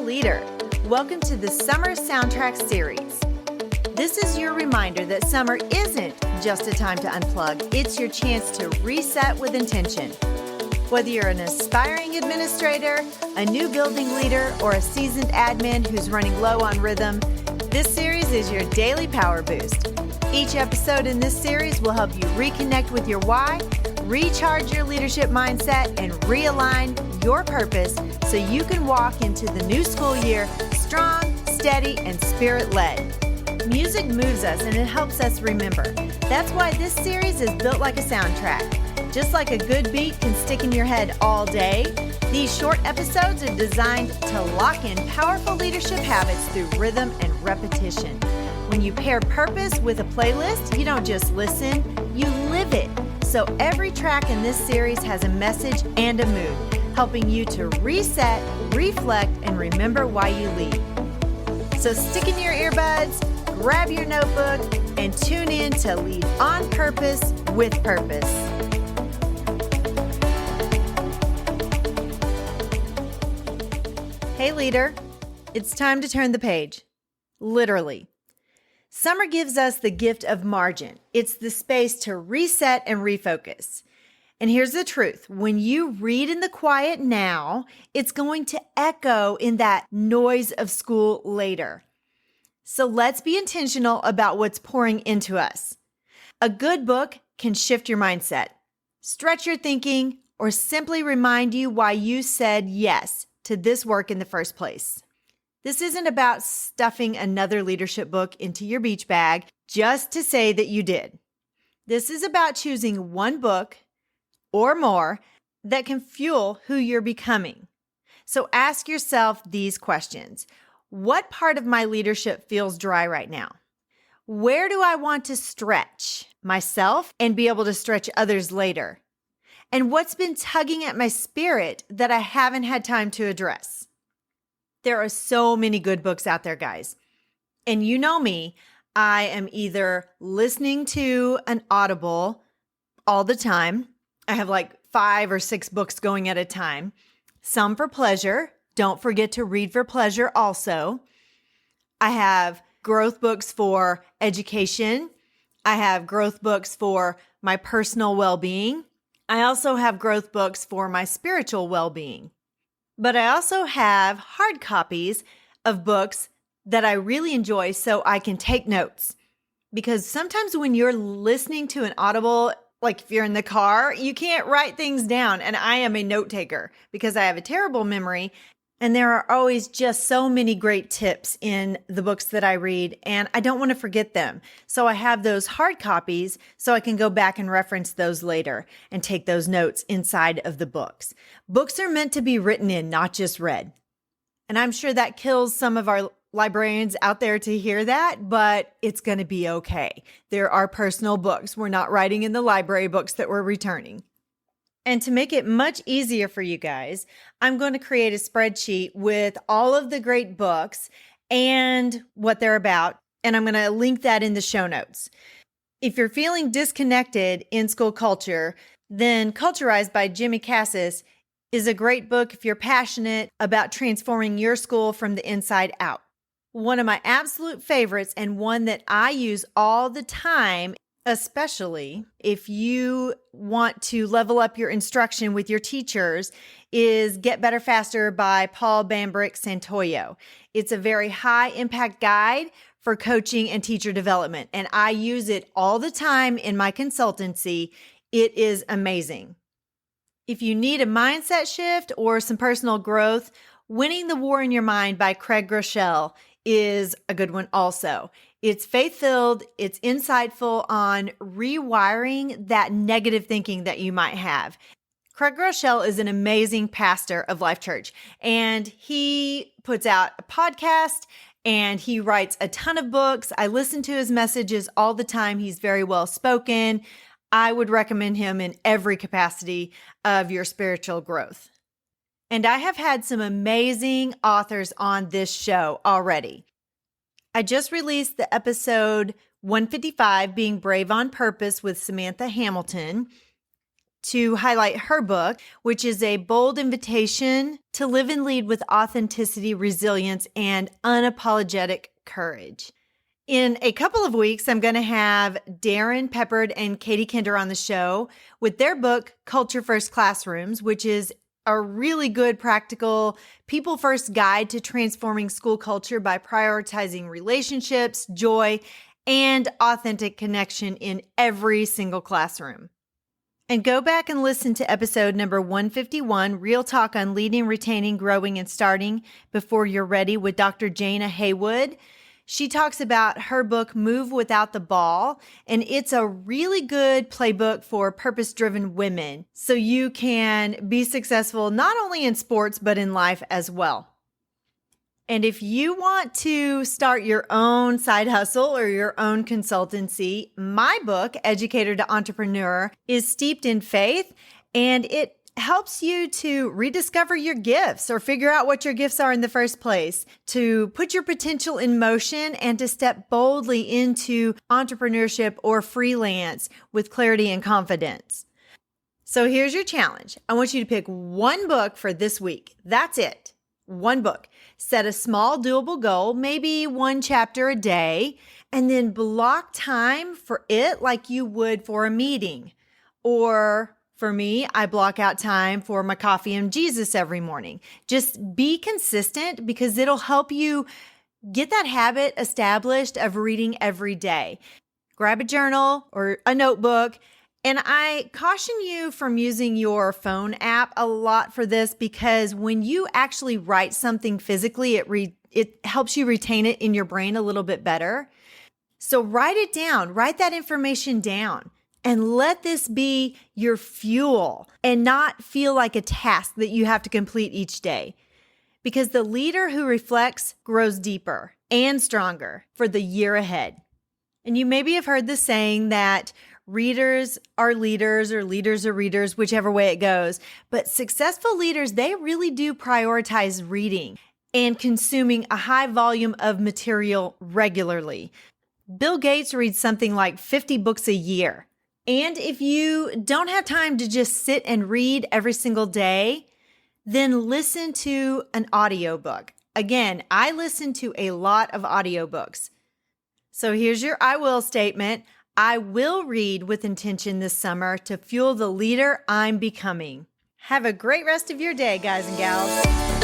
leader. Welcome to the Summer Soundtrack Series. This is your reminder that summer isn't just a time to unplug. It's your chance to reset with intention. Whether you're an aspiring administrator, a new building leader, or a seasoned admin who's running low on rhythm, this series is your daily power boost. Each episode in this series will help you reconnect with your why, recharge your leadership mindset, and realign your purpose so you can walk into the new school year strong, steady, and spirit-led. Music moves us and it helps us remember. That's why this series is built like a soundtrack. Just like a good beat can stick in your head all day, these short episodes are designed to lock in powerful leadership habits through rhythm and repetition. When you pair purpose with a playlist, you don't just listen, you live it. So every track in this series has a message and a mood, helping you to reset, reflect, and remember why you lead. So stick in your earbuds, grab your notebook, and tune in to lead on purpose with purpose. Hey leader, it's time to turn the page. Literally. Summer gives us the gift of margin. It's the space to reset and refocus. And here's the truth. When you read in the quiet now, it's going to echo in that noise of school later. So let's be intentional about what's pouring into us. A good book can shift your mindset, stretch your thinking, or simply remind you why you said yes to this work in the first place. This isn't about stuffing another leadership book into your beach bag just to say that you did. This is about choosing one book or more that can fuel who you're becoming. So ask yourself these questions. What part of my leadership feels dry right now? Where do I want to stretch myself and be able to stretch others later? And what's been tugging at my spirit that I haven't had time to address? There are so many good books out there, guys. And you know me, I am either listening to an Audible all the time. I have like 5 or 6 books going at a time. Some for pleasure. Don't forget to read for pleasure also. I have growth books for education. I have growth books for my personal well-being. I also have growth books for my spiritual well-being. But I also have hard copies of books that I really enjoy so I can take notes. Because sometimes when you're listening to an Audible, like if you're in the car, you can't write things down. And I am a note taker because I have a terrible memory. And there are always just so many great tips in the books that I read, and I don't want to forget them. So I have those hard copies so I can go back and reference those later and take those notes inside of the books. Books are meant to be written in, not just read. And I'm sure that kills some of our librarians out there to hear that, but it's going to be okay. There are personal books. We're not writing in the library books that we're returning. And to make it much easier for you guys, I'm going to create a spreadsheet with all of the great books and what they're about. And I'm going to link that in the show notes. If you're feeling disconnected in school culture, then Culturized by Jimmy Cassis is a great book if you're passionate about transforming your school from the inside out. One of my absolute favorites and one that I use all the time, especially if you want to level up your instruction with your teachers, is Get Better Faster by Paul Bambrick Santoyo. It's a very high impact guide for coaching and teacher development, and I use it all the time in my consultancy. It is amazing. If you need a mindset shift or some personal growth, Winning the War in Your Mind by Craig Groeschel is a good one also. It's faith-filled, it's insightful on rewiring that negative thinking that you might have. Craig Groeschel is an amazing pastor of Life Church, and he puts out a podcast and he writes a ton of books. I listen to his messages all the time. He's very well spoken. I would recommend him in every capacity of your spiritual growth. And I have had some amazing authors on this show already. I just released the episode 155, Being Brave on Purpose with Samantha Hamilton. to highlight her book, which is a bold invitation to live and lead with authenticity, resilience, and unapologetic courage. In a couple of weeks, I'm going to have Darren Peppard and Katie Kinder on the show with their book, Culture First Classrooms, which is a really good, practical, people-first guide to transforming school culture by prioritizing relationships, joy, and authentic connection in every single classroom. And go back and listen to episode number 151, Real Talk on Leading, Retaining, Growing, and Starting Before You're Ready with Dr. Jana Haywood. She talks about her book, Move Without the Ball, and it's a really good playbook for purpose-driven women so you can be successful not only in sports, but in life as well. And if you want to start your own side hustle or your own consultancy, my book, Educator to Entrepreneur, is steeped in faith, and it helps you to rediscover your gifts or figure out what your gifts are in the first place, to put your potential in motion and to step boldly into entrepreneurship or freelance with clarity and confidence. So here's your challenge. I want you to pick one book for this week. That's it. One book. Set a small doable goal, maybe one chapter a day, and then block time for it like you would for a meeting. Or for me, I block out time for my coffee and Jesus every morning. Just be consistent because it'll help you get that habit established of reading every day. Grab a journal or a notebook. And I caution you from using your phone app a lot for this because when you actually write something physically, it helps you retain it in your brain a little bit better. So write it down, write that information down, and let this be your fuel and not feel like a task that you have to complete each day. Because the leader who reflects grows deeper and stronger for the year ahead. And you maybe have heard the saying that readers are leaders or leaders are readers, whichever way it goes. But successful leaders, they really do prioritize reading and consuming a high volume of material regularly. Bill Gates reads something like 50 books a year. And if you don't have time to just sit and read every single day, then listen to an audiobook. Again, I listen to a lot of audiobooks. So here's your I will statement. I will read with intention this summer to fuel the leader I'm becoming. Have a great rest of your day, guys and gals.